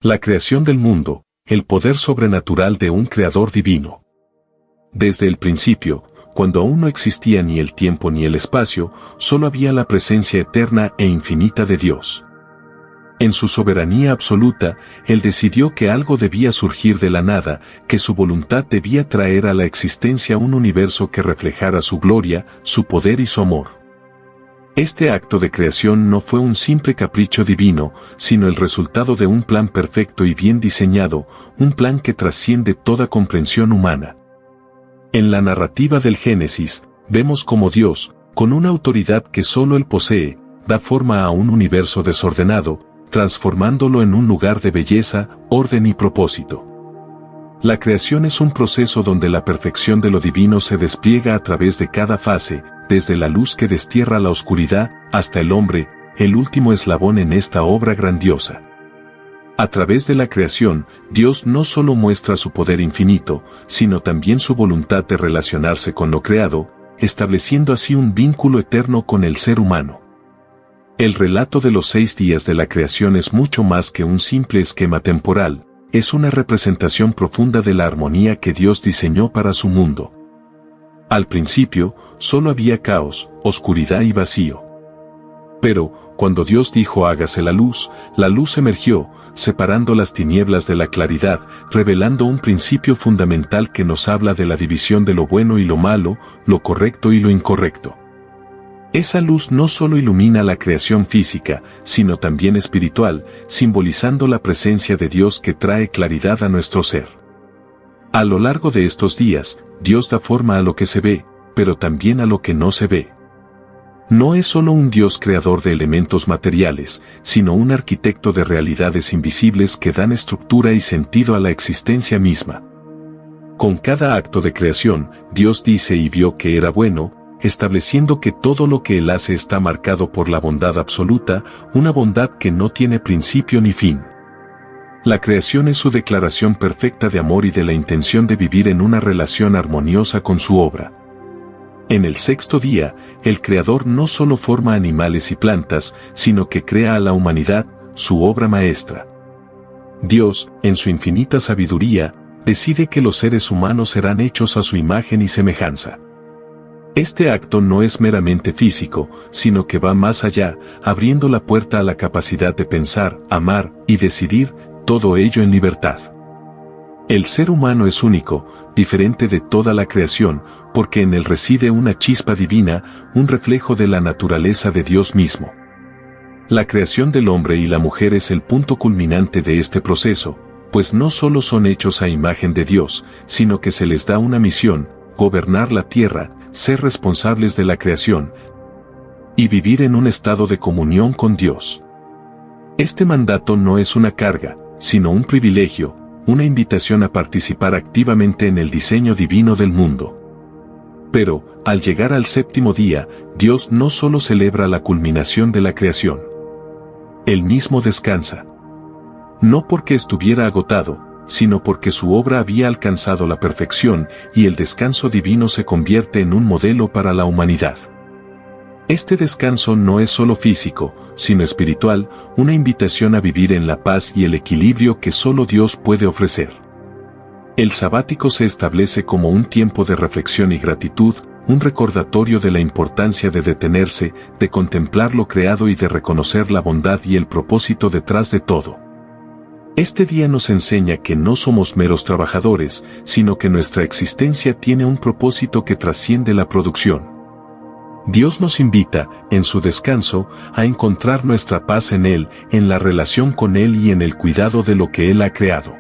La creación del mundo, el poder sobrenatural de un creador divino. Desde el principio, cuando aún no existía ni el tiempo ni el espacio, solo había la presencia eterna e infinita de Dios. En su soberanía absoluta, Él decidió que algo debía surgir de la nada, que su voluntad debía traer a la existencia un universo que reflejara su gloria, su poder y su amor. Este acto de creación no fue un simple capricho divino, sino el resultado de un plan perfecto y bien diseñado, un plan que trasciende toda comprensión humana. En la narrativa del Génesis, vemos cómo Dios, con una autoridad que solo Él posee, da forma a un universo desordenado, transformándolo en un lugar de belleza, orden y propósito. La creación es un proceso donde la perfección de lo divino se despliega a través de cada fase, desde la luz que destierra la oscuridad, hasta el hombre, el último eslabón en esta obra grandiosa. A través de la creación, Dios no solo muestra su poder infinito, sino también su voluntad de relacionarse con lo creado, estableciendo así un vínculo eterno con el ser humano. El relato de los 6 días de la creación es mucho más que un simple esquema temporal, es una representación profunda de la armonía que Dios diseñó para su mundo. Al principio, solo había caos, oscuridad y vacío. Pero, cuando Dios dijo hágase la luz emergió, separando las tinieblas de la claridad, revelando un principio fundamental que nos habla de la división de lo bueno y lo malo, lo correcto y lo incorrecto. Esa luz no solo ilumina la creación física, sino también espiritual, simbolizando la presencia de Dios que trae claridad a nuestro ser. A lo largo de estos días, Dios da forma a lo que se ve, pero también a lo que no se ve. No es solo un Dios creador de elementos materiales, sino un arquitecto de realidades invisibles que dan estructura y sentido a la existencia misma. Con cada acto de creación, Dios dice y vio que era bueno, estableciendo que todo lo que Él hace está marcado por la bondad absoluta, una bondad que no tiene principio ni fin. La creación es su declaración perfecta de amor y de la intención de vivir en una relación armoniosa con su obra. En el 6º día, el Creador no solo forma animales y plantas, sino que crea a la humanidad, su obra maestra. Dios, en su infinita sabiduría, decide que los seres humanos serán hechos a su imagen y semejanza. Este acto no es meramente físico, sino que va más allá, abriendo la puerta a la capacidad de pensar, amar y decidir, todo ello en libertad. El ser humano es único, diferente de toda la creación, porque en él reside una chispa divina, un reflejo de la naturaleza de Dios mismo. La creación del hombre y la mujer es el punto culminante de este proceso, pues no solo son hechos a imagen de Dios, sino que se les da una misión, gobernar la tierra, ser responsables de la creación y vivir en un estado de comunión con Dios. Este mandato no es una carga, sino un privilegio, una invitación a participar activamente en el diseño divino del mundo. Pero, al llegar al 7º día, Dios no solo celebra la culminación de la creación. Él mismo descansa. No porque estuviera agotado, sino porque su obra había alcanzado la perfección y el descanso divino se convierte en un modelo para la humanidad. Este descanso no es solo físico, sino espiritual, una invitación a vivir en la paz y el equilibrio que solo Dios puede ofrecer. El sabático se establece como un tiempo de reflexión y gratitud, un recordatorio de la importancia de detenerse, de contemplar lo creado y de reconocer la bondad y el propósito detrás de todo. Este día nos enseña que no somos meros trabajadores, sino que nuestra existencia tiene un propósito que trasciende la producción. Dios nos invita, en su descanso, a encontrar nuestra paz en Él, en la relación con Él y en el cuidado de lo que Él ha creado.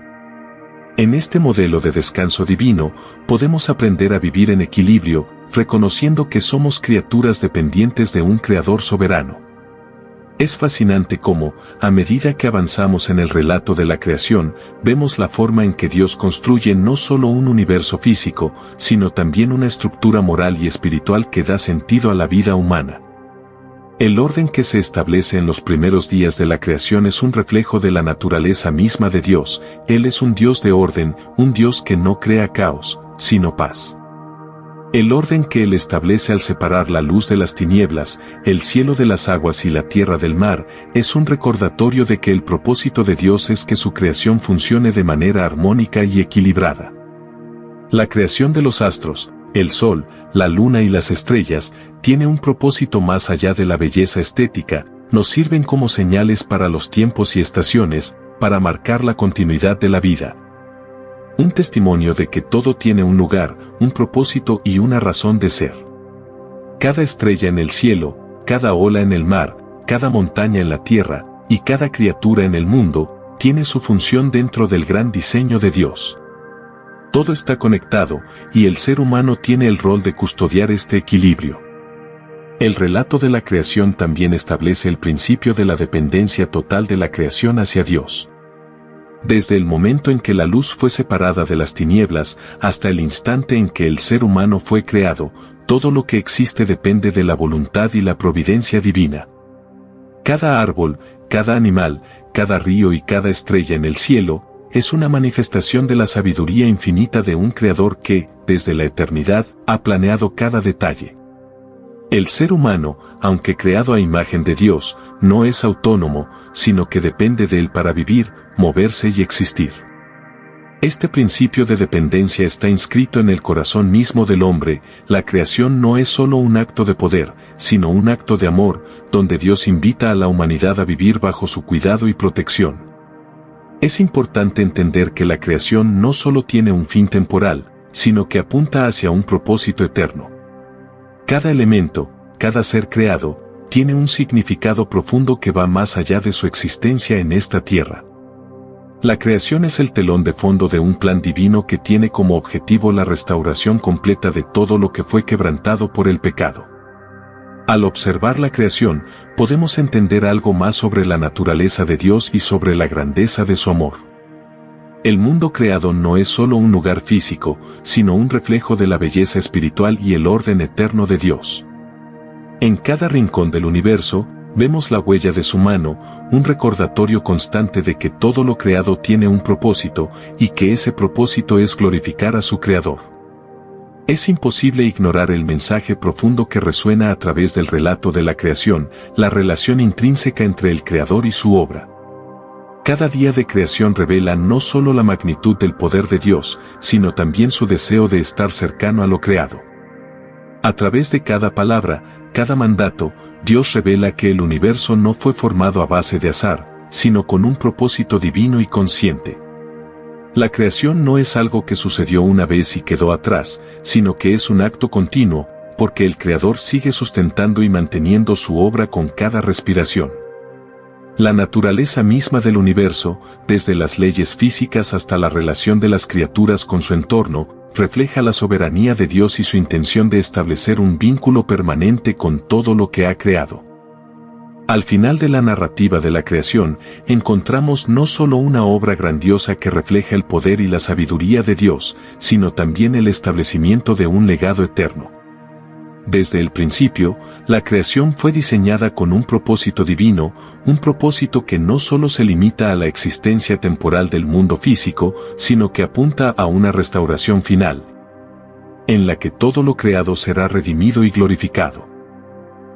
En este modelo de descanso divino, podemos aprender a vivir en equilibrio, reconociendo que somos criaturas dependientes de un Creador soberano. Es fascinante cómo, a medida que avanzamos en el relato de la creación, vemos la forma en que Dios construye no solo un universo físico, sino también una estructura moral y espiritual que da sentido a la vida humana. El orden que se establece en los primeros días de la creación es un reflejo de la naturaleza misma de Dios. Él es un Dios de orden, un Dios que no crea caos, sino paz. El orden que Él establece al separar la luz de las tinieblas, el cielo de las aguas y la tierra del mar, es un recordatorio de que el propósito de Dios es que su creación funcione de manera armónica y equilibrada. La creación de los astros, el sol, la luna y las estrellas, tiene un propósito más allá de la belleza estética, nos sirven como señales para los tiempos y estaciones, para marcar la continuidad de la vida. Un testimonio de que todo tiene un lugar, un propósito y una razón de ser. Cada estrella en el cielo, cada ola en el mar, cada montaña en la tierra, y cada criatura en el mundo, tiene su función dentro del gran diseño de Dios. Todo está conectado, y el ser humano tiene el rol de custodiar este equilibrio. El relato de la creación también establece el principio de la dependencia total de la creación hacia Dios. Desde el momento en que la luz fue separada de las tinieblas hasta el instante en que el ser humano fue creado, todo lo que existe depende de la voluntad y la providencia divina. Cada árbol, cada animal, cada río y cada estrella en el cielo, es una manifestación de la sabiduría infinita de un Creador que, desde la eternidad, ha planeado cada detalle. El ser humano, aunque creado a imagen de Dios, no es autónomo, sino que depende de Él para vivir, moverse y existir. Este principio de dependencia está inscrito en el corazón mismo del hombre. La creación no es solo un acto de poder, sino un acto de amor, donde Dios invita a la humanidad a vivir bajo su cuidado y protección. Es importante entender que la creación no solo tiene un fin temporal, sino que apunta hacia un propósito eterno. Cada elemento, cada ser creado, tiene un significado profundo que va más allá de su existencia en esta tierra. La creación es el telón de fondo de un plan divino que tiene como objetivo la restauración completa de todo lo que fue quebrantado por el pecado. Al observar la creación, podemos entender algo más sobre la naturaleza de Dios y sobre la grandeza de su amor. El mundo creado no es solo un lugar físico, sino un reflejo de la belleza espiritual y el orden eterno de Dios. En cada rincón del universo, vemos la huella de su mano, un recordatorio constante de que todo lo creado tiene un propósito, y que ese propósito es glorificar a su Creador. Es imposible ignorar el mensaje profundo que resuena a través del relato de la creación, la relación intrínseca entre el Creador y su obra. Cada día de creación revela no solo la magnitud del poder de Dios, sino también su deseo de estar cercano a lo creado. A través de cada palabra, cada mandato, Dios revela que el universo no fue formado a base de azar, sino con un propósito divino y consciente. La creación no es algo que sucedió una vez y quedó atrás, sino que es un acto continuo, porque el Creador sigue sustentando y manteniendo su obra con cada respiración. La naturaleza misma del universo, desde las leyes físicas hasta la relación de las criaturas con su entorno, refleja la soberanía de Dios y su intención de establecer un vínculo permanente con todo lo que ha creado. Al final de la narrativa de la creación, encontramos no solo una obra grandiosa que refleja el poder y la sabiduría de Dios, sino también el establecimiento de un legado eterno. Desde el principio, la creación fue diseñada con un propósito divino, un propósito que no solo se limita a la existencia temporal del mundo físico, sino que apunta a una restauración final, en la que todo lo creado será redimido y glorificado.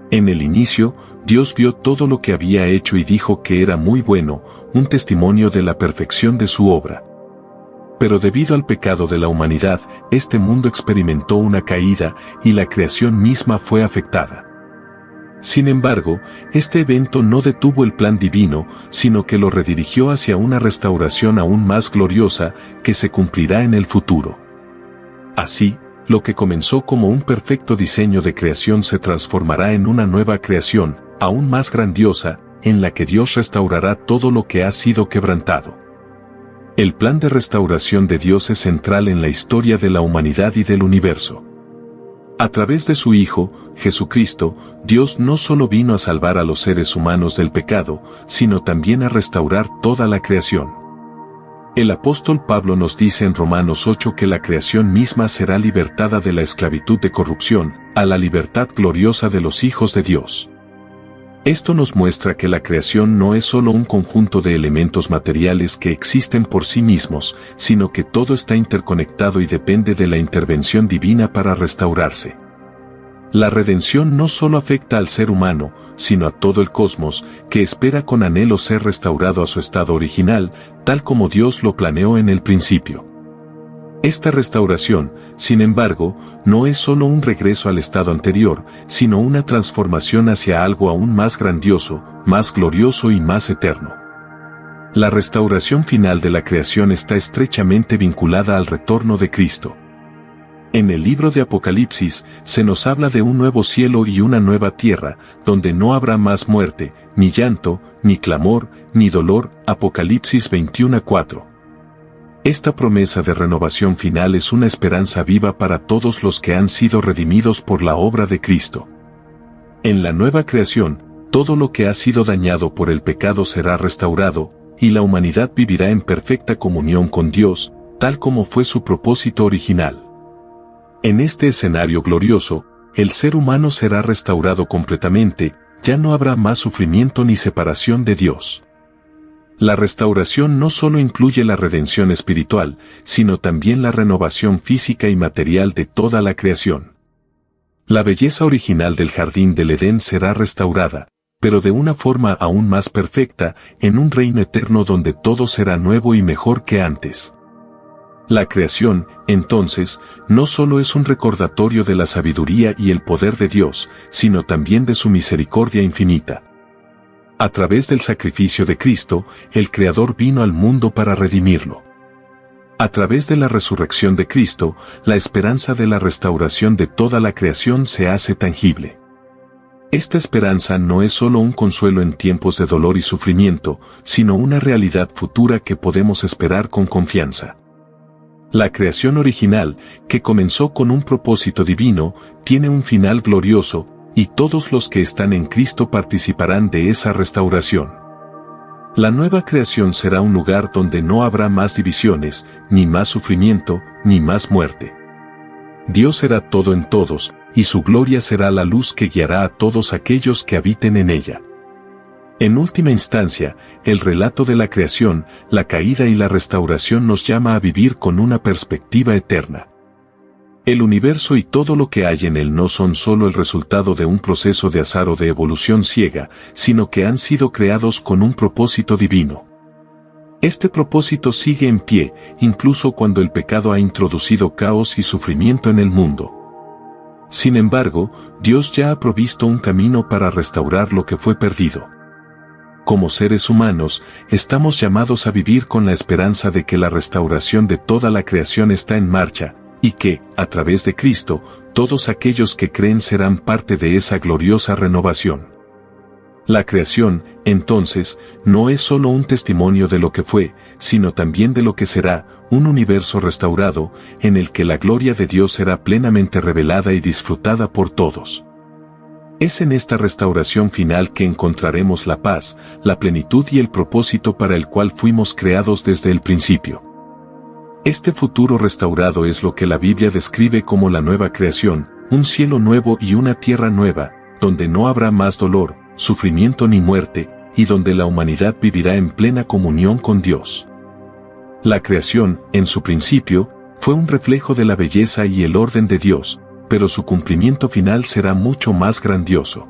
En el inicio, Dios vio todo lo que había hecho y dijo que era muy bueno, un testimonio de la perfección de su obra. Pero debido al pecado de la humanidad, este mundo experimentó una caída y la creación misma fue afectada. Sin embargo, este evento no detuvo el plan divino, sino que lo redirigió hacia una restauración aún más gloriosa que se cumplirá en el futuro. Así, lo que comenzó como un perfecto diseño de creación se transformará en una nueva creación, aún más grandiosa, en la que Dios restaurará todo lo que ha sido quebrantado. El plan de restauración de Dios es central en la historia de la humanidad y del universo. A través de su Hijo, Jesucristo, Dios no solo vino a salvar a los seres humanos del pecado, sino también a restaurar toda la creación. El apóstol Pablo nos dice en Romanos 8 que la creación misma será libertada de la esclavitud de corrupción, a la libertad gloriosa de los hijos de Dios. Esto nos muestra que la creación no es solo un conjunto de elementos materiales que existen por sí mismos, sino que todo está interconectado y depende de la intervención divina para restaurarse. La redención no solo afecta al ser humano, sino a todo el cosmos, que espera con anhelo ser restaurado a su estado original, tal como Dios lo planeó en el principio. Esta restauración, sin embargo, no es solo un regreso al estado anterior, sino una transformación hacia algo aún más grandioso, más glorioso y más eterno. La restauración final de la creación está estrechamente vinculada al retorno de Cristo. En el libro de Apocalipsis se nos habla de un nuevo cielo y una nueva tierra, donde no habrá más muerte, ni llanto, ni clamor, ni dolor. Apocalipsis 21:4. Esta promesa de renovación final es una esperanza viva para todos los que han sido redimidos por la obra de Cristo. En la nueva creación, todo lo que ha sido dañado por el pecado será restaurado, y la humanidad vivirá en perfecta comunión con Dios, tal como fue su propósito original. En este escenario glorioso, el ser humano será restaurado completamente, ya no habrá más sufrimiento ni separación de Dios. La restauración no solo incluye la redención espiritual, sino también la renovación física y material de toda la creación. La belleza original del jardín del Edén será restaurada, pero de una forma aún más perfecta, en un reino eterno donde todo será nuevo y mejor que antes. La creación, entonces, no solo es un recordatorio de la sabiduría y el poder de Dios, sino también de su misericordia infinita. A través del sacrificio de Cristo, el Creador vino al mundo para redimirlo. A través de la resurrección de Cristo, la esperanza de la restauración de toda la creación se hace tangible. Esta esperanza no es solo un consuelo en tiempos de dolor y sufrimiento, sino una realidad futura que podemos esperar con confianza. La creación original, que comenzó con un propósito divino, tiene un final glorioso, y todos los que están en Cristo participarán de esa restauración. La nueva creación será un lugar donde no habrá más divisiones, ni más sufrimiento, ni más muerte. Dios será todo en todos, y su gloria será la luz que guiará a todos aquellos que habiten en ella. En última instancia, el relato de la creación, la caída y la restauración nos llama a vivir con una perspectiva eterna. El universo y todo lo que hay en él no son solo el resultado de un proceso de azar o de evolución ciega, sino que han sido creados con un propósito divino. Este propósito sigue en pie, incluso cuando el pecado ha introducido caos y sufrimiento en el mundo. Sin embargo, Dios ya ha provisto un camino para restaurar lo que fue perdido. Como seres humanos, estamos llamados a vivir con la esperanza de que la restauración de toda la creación está en marcha, y que, a través de Cristo, todos aquellos que creen serán parte de esa gloriosa renovación. La creación, entonces, no es solo un testimonio de lo que fue, sino también de lo que será, un universo restaurado, en el que la gloria de Dios será plenamente revelada y disfrutada por todos. Es en esta restauración final que encontraremos la paz, la plenitud y el propósito para el cual fuimos creados desde el principio. Este futuro restaurado es lo que la Biblia describe como la nueva creación, un cielo nuevo y una tierra nueva, donde no habrá más dolor, sufrimiento ni muerte, y donde la humanidad vivirá en plena comunión con Dios. La creación, en su principio, fue un reflejo de la belleza y el orden de Dios, pero su cumplimiento final será mucho más grandioso.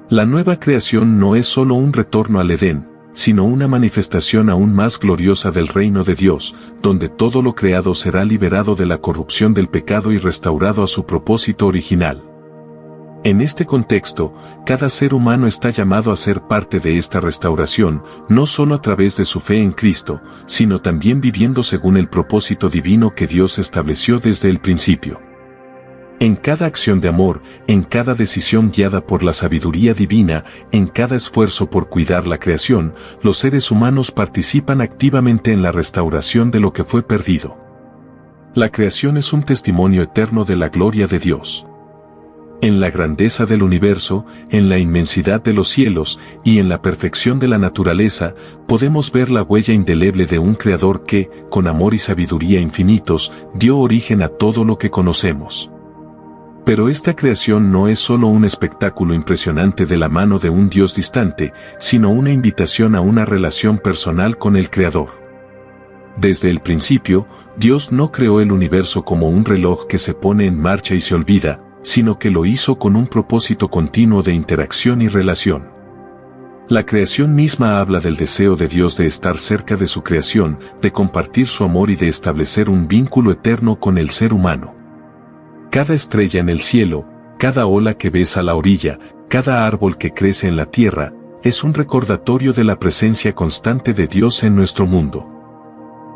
La nueva creación no es solo un retorno al Edén, sino una manifestación aún más gloriosa del reino de Dios, donde todo lo creado será liberado de la corrupción del pecado y restaurado a su propósito original. En este contexto, cada ser humano está llamado a ser parte de esta restauración, no solo a través de su fe en Cristo, sino también viviendo según el propósito divino que Dios estableció desde el principio. En cada acción de amor, en cada decisión guiada por la sabiduría divina, en cada esfuerzo por cuidar la creación, los seres humanos participan activamente en la restauración de lo que fue perdido. La creación es un testimonio eterno de la gloria de Dios. En la grandeza del universo, en la inmensidad de los cielos y en la perfección de la naturaleza, podemos ver la huella indeleble de un Creador que, con amor y sabiduría infinitos, dio origen a todo lo que conocemos. Pero esta creación no es solo un espectáculo impresionante de la mano de un Dios distante, sino una invitación a una relación personal con el Creador. Desde el principio, Dios no creó el universo como un reloj que se pone en marcha y se olvida, sino que lo hizo con un propósito continuo de interacción y relación. La creación misma habla del deseo de Dios de estar cerca de su creación, de compartir su amor y de establecer un vínculo eterno con el ser humano. Cada estrella en el cielo, cada ola que ves a la orilla, cada árbol que crece en la tierra, es un recordatorio de la presencia constante de Dios en nuestro mundo.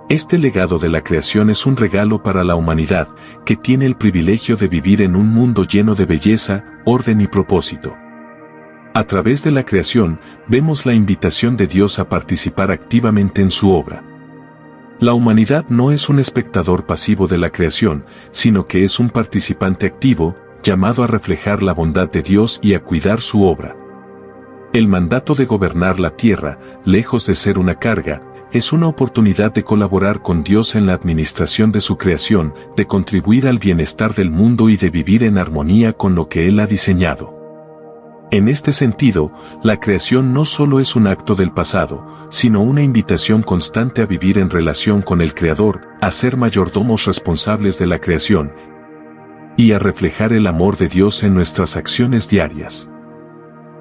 Este legado de la creación es un regalo para la humanidad, que tiene el privilegio de vivir en un mundo lleno de belleza, orden y propósito. A través de la creación, vemos la invitación de Dios a participar activamente en su obra. La humanidad no es un espectador pasivo de la creación, sino que es un participante activo, llamado a reflejar la bondad de Dios y a cuidar su obra. El mandato de gobernar la tierra, lejos de ser una carga, es una oportunidad de colaborar con Dios en la administración de su creación, de contribuir al bienestar del mundo y de vivir en armonía con lo que Él ha diseñado. En este sentido, la creación no solo es un acto del pasado, sino una invitación constante a vivir en relación con el Creador, a ser mayordomos responsables de la creación y a reflejar el amor de Dios en nuestras acciones diarias.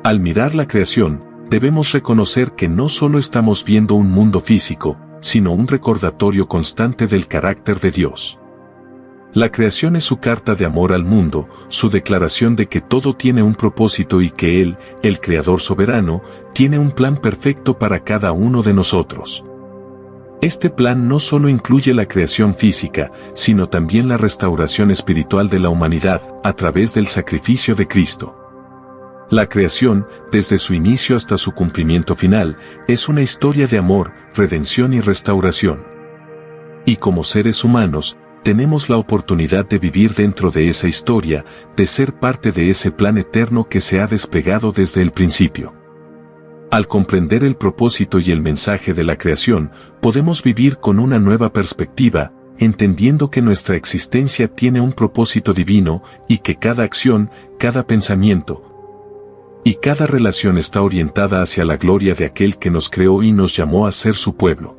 Al mirar la creación, debemos reconocer que no solo estamos viendo un mundo físico, sino un recordatorio constante del carácter de Dios. La creación es su carta de amor al mundo, su declaración de que todo tiene un propósito y que Él, el Creador soberano, tiene un plan perfecto para cada uno de nosotros. Este plan no solo incluye la creación física, sino también la restauración espiritual de la humanidad, a través del sacrificio de Cristo. La creación, desde su inicio hasta su cumplimiento final, es una historia de amor, redención y restauración. Y como seres humanos, tenemos la oportunidad de vivir dentro de esa historia, de ser parte de ese plan eterno que se ha desplegado desde el principio. Al comprender el propósito y el mensaje de la creación, podemos vivir con una nueva perspectiva, entendiendo que nuestra existencia tiene un propósito divino y que cada acción, cada pensamiento y cada relación está orientada hacia la gloria de aquel que nos creó y nos llamó a ser su pueblo.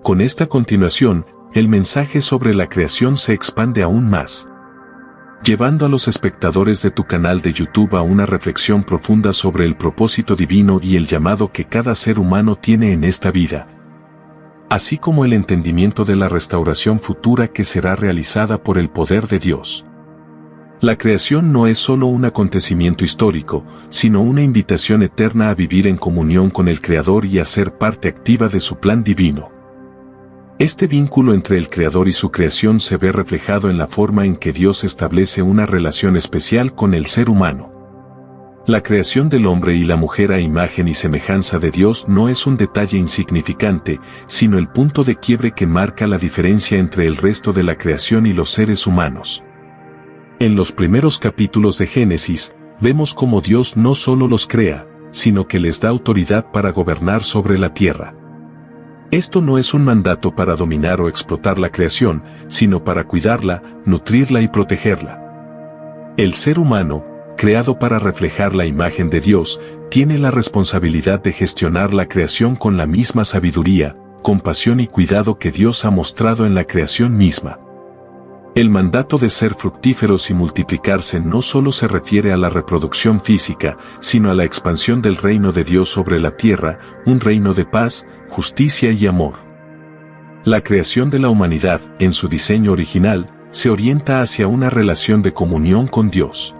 Con esta continuación, el mensaje sobre la creación se expande aún más, llevando a los espectadores de tu canal de YouTube a una reflexión profunda sobre el propósito divino y el llamado que cada ser humano tiene en esta vida, así como el entendimiento de la restauración futura que será realizada por el poder de Dios. La creación no es solo un acontecimiento histórico, sino una invitación eterna a vivir en comunión con el Creador y a ser parte activa de su plan divino. Este vínculo entre el Creador y su creación se ve reflejado en la forma en que Dios establece una relación especial con el ser humano. La creación del hombre y la mujer a imagen y semejanza de Dios no es un detalle insignificante, sino el punto de quiebre que marca la diferencia entre el resto de la creación y los seres humanos. En los primeros capítulos de Génesis, vemos cómo Dios no solo los crea, sino que les da autoridad para gobernar sobre la tierra. Esto no es un mandato para dominar o explotar la creación, sino para cuidarla, nutrirla y protegerla. El ser humano, creado para reflejar la imagen de Dios, tiene la responsabilidad de gestionar la creación con la misma sabiduría, compasión y cuidado que Dios ha mostrado en la creación misma. El mandato de ser fructíferos y multiplicarse no solo se refiere a la reproducción física, sino a la expansión del reino de Dios sobre la tierra, un reino de paz, justicia y amor. La creación de la humanidad, en su diseño original, se orienta hacia una relación de comunión con Dios.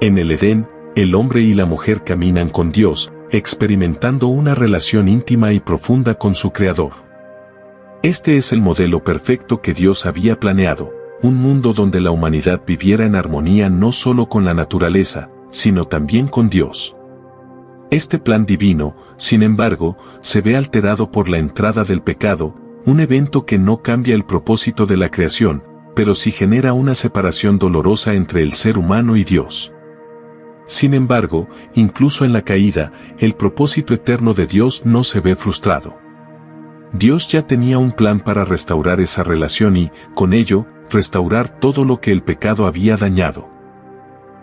En el Edén, el hombre y la mujer caminan con Dios, experimentando una relación íntima y profunda con su Creador. Este es el modelo perfecto que Dios había planeado, un mundo donde la humanidad viviera en armonía no solo con la naturaleza, sino también con Dios. Este plan divino, sin embargo, se ve alterado por la entrada del pecado, un evento que no cambia el propósito de la creación, pero sí genera una separación dolorosa entre el ser humano y Dios. Sin embargo, incluso en la caída, el propósito eterno de Dios no se ve frustrado. Dios ya tenía un plan para restaurar esa relación y, con ello, restaurar todo lo que el pecado había dañado.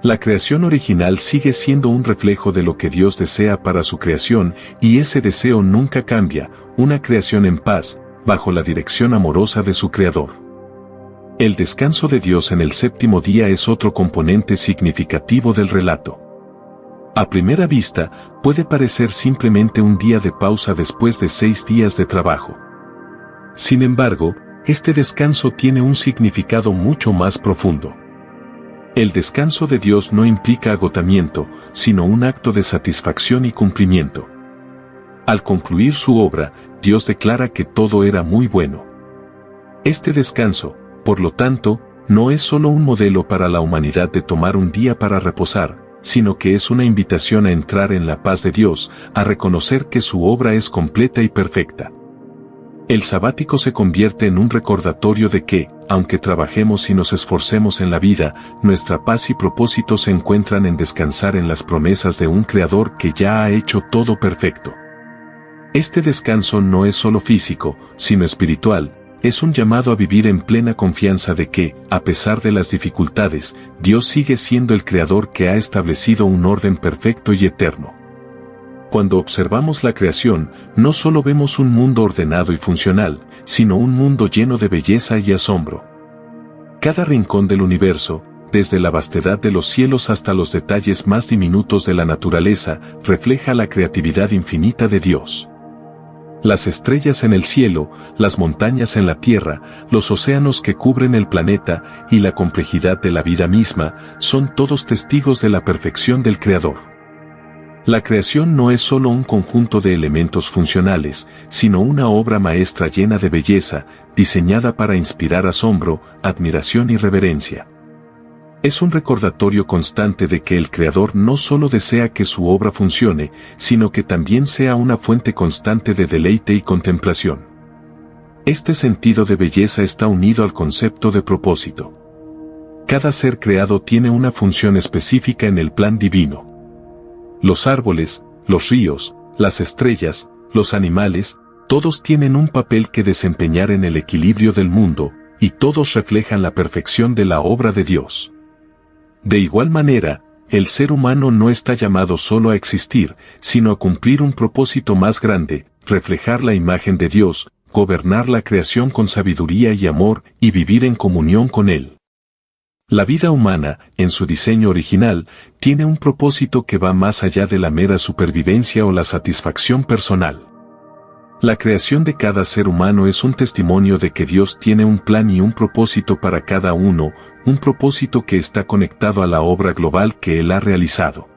La creación original sigue siendo un reflejo de lo que Dios desea para su creación y ese deseo nunca cambia, una creación en paz, bajo la dirección amorosa de su Creador. El descanso de Dios en el séptimo día es otro componente significativo del relato. A primera vista, puede parecer simplemente un día de pausa después de 6 días de trabajo. Sin embargo, este descanso tiene un significado mucho más profundo. El descanso de Dios no implica agotamiento, sino un acto de satisfacción y cumplimiento. Al concluir su obra, Dios declara que todo era muy bueno. Este descanso, por lo tanto, no es solo un modelo para la humanidad de tomar un día para reposar, sino que es una invitación a entrar en la paz de Dios, a reconocer que su obra es completa y perfecta. El sabático se convierte en un recordatorio de que, aunque trabajemos y nos esforcemos en la vida, nuestra paz y propósito se encuentran en descansar en las promesas de un Creador que ya ha hecho todo perfecto. Este descanso no es solo físico, sino espiritual, es un llamado a vivir en plena confianza de que, a pesar de las dificultades, Dios sigue siendo el Creador que ha establecido un orden perfecto y eterno. Cuando observamos la creación, no solo vemos un mundo ordenado y funcional, sino un mundo lleno de belleza y asombro. Cada rincón del universo, desde la vastedad de los cielos hasta los detalles más diminutos de la naturaleza, refleja la creatividad infinita de Dios. Las estrellas en el cielo, las montañas en la tierra, los océanos que cubren el planeta y la complejidad de la vida misma, son todos testigos de la perfección del Creador. La creación no es solo un conjunto de elementos funcionales, sino una obra maestra llena de belleza, diseñada para inspirar asombro, admiración y reverencia. Es un recordatorio constante de que el Creador no solo desea que su obra funcione, sino que también sea una fuente constante de deleite y contemplación. Este sentido de belleza está unido al concepto de propósito. Cada ser creado tiene una función específica en el plan divino. Los árboles, los ríos, las estrellas, los animales, todos tienen un papel que desempeñar en el equilibrio del mundo, y todos reflejan la perfección de la obra de Dios. De igual manera, el ser humano no está llamado solo a existir, sino a cumplir un propósito más grande, reflejar la imagen de Dios, gobernar la creación con sabiduría y amor, y vivir en comunión con Él. La vida humana, en su diseño original, tiene un propósito que va más allá de la mera supervivencia o la satisfacción personal. La creación de cada ser humano es un testimonio de que Dios tiene un plan y un propósito para cada uno, un propósito que está conectado a la obra global que Él ha realizado.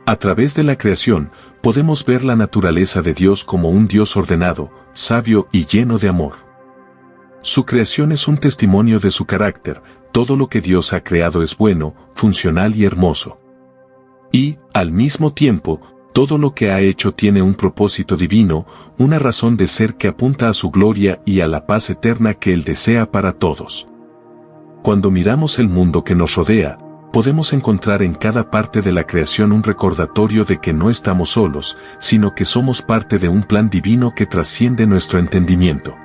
A través de la creación, podemos ver la naturaleza de Dios como un Dios ordenado, sabio y lleno de amor. Su creación es un testimonio de su carácter, todo lo que Dios ha creado es bueno, funcional y hermoso. Y, al mismo tiempo, todo lo que ha hecho tiene un propósito divino, una razón de ser que apunta a su gloria y a la paz eterna que Él desea para todos. Cuando miramos el mundo que nos rodea, podemos encontrar en cada parte de la creación un recordatorio de que no estamos solos, sino que somos parte de un plan divino que trasciende nuestro entendimiento.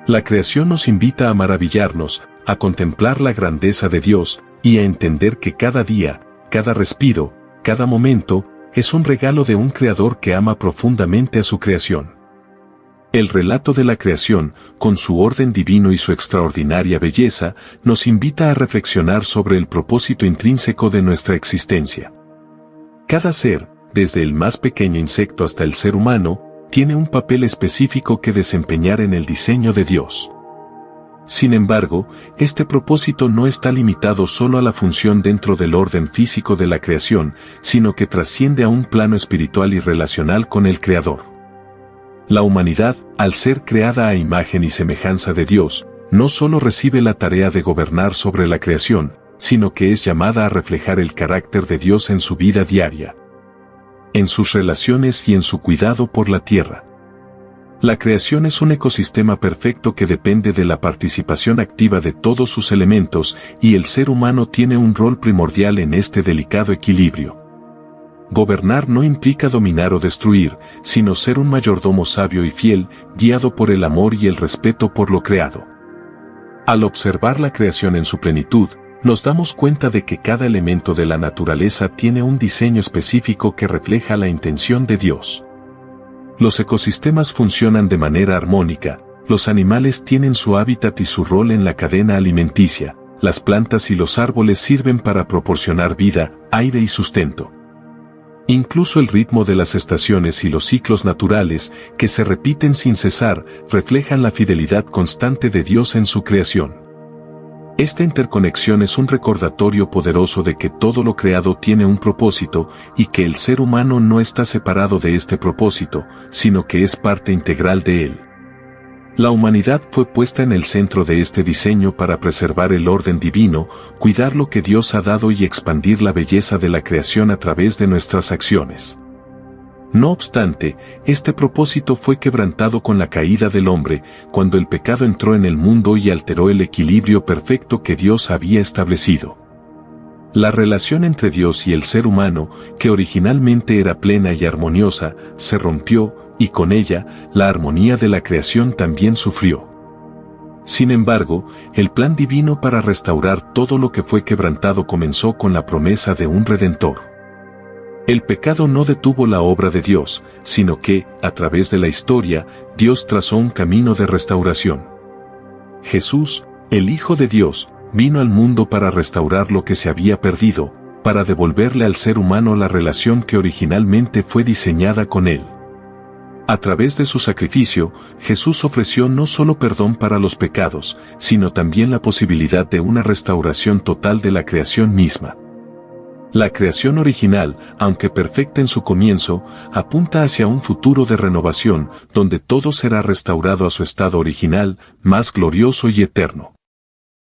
La creación nos invita a maravillarnos, a contemplar la grandeza de Dios, y a entender que cada día, cada respiro, cada momento, es un regalo de un Creador que ama profundamente a su creación. El relato de la creación, con su orden divino y su extraordinaria belleza, nos invita a reflexionar sobre el propósito intrínseco de nuestra existencia. Cada ser, desde el más pequeño insecto hasta el ser humano, tiene un papel específico que desempeñar en el diseño de Dios. Sin embargo, este propósito no está limitado solo a la función dentro del orden físico de la creación, sino que trasciende a un plano espiritual y relacional con el Creador. La humanidad, al ser creada a imagen y semejanza de Dios, no solo recibe la tarea de gobernar sobre la creación, sino que es llamada a reflejar el carácter de Dios en su vida diaria, en sus relaciones y en su cuidado por la tierra. La creación es un ecosistema perfecto que depende de la participación activa de todos sus elementos, y el ser humano tiene un rol primordial en este delicado equilibrio. Gobernar no implica dominar o destruir, sino ser un mayordomo sabio y fiel, guiado por el amor y el respeto por lo creado. Al observar la creación en su plenitud, nos damos cuenta de que cada elemento de la naturaleza tiene un diseño específico que refleja la intención de Dios. Los ecosistemas funcionan de manera armónica, los animales tienen su hábitat y su rol en la cadena alimenticia, las plantas y los árboles sirven para proporcionar vida, aire y sustento. Incluso el ritmo de las estaciones y los ciclos naturales, que se repiten sin cesar, reflejan la fidelidad constante de Dios en su creación. Esta interconexión es un recordatorio poderoso de que todo lo creado tiene un propósito y que el ser humano no está separado de este propósito, sino que es parte integral de él. La humanidad fue puesta en el centro de este diseño para preservar el orden divino, cuidar lo que Dios ha dado y expandir la belleza de la creación a través de nuestras acciones. No obstante, este propósito fue quebrantado con la caída del hombre, cuando el pecado entró en el mundo y alteró el equilibrio perfecto que Dios había establecido. La relación entre Dios y el ser humano, que originalmente era plena y armoniosa, se rompió, y con ella, la armonía de la creación también sufrió. Sin embargo, el plan divino para restaurar todo lo que fue quebrantado comenzó con la promesa de un Redentor. El pecado no detuvo la obra de Dios, sino que, a través de la historia, Dios trazó un camino de restauración. Jesús, el Hijo de Dios, vino al mundo para restaurar lo que se había perdido, para devolverle al ser humano la relación que originalmente fue diseñada con él. A través de su sacrificio, Jesús ofreció no solo perdón para los pecados, sino también la posibilidad de una restauración total de la creación misma. La creación original, aunque perfecta en su comienzo, apunta hacia un futuro de renovación, donde todo será restaurado a su estado original, más glorioso y eterno.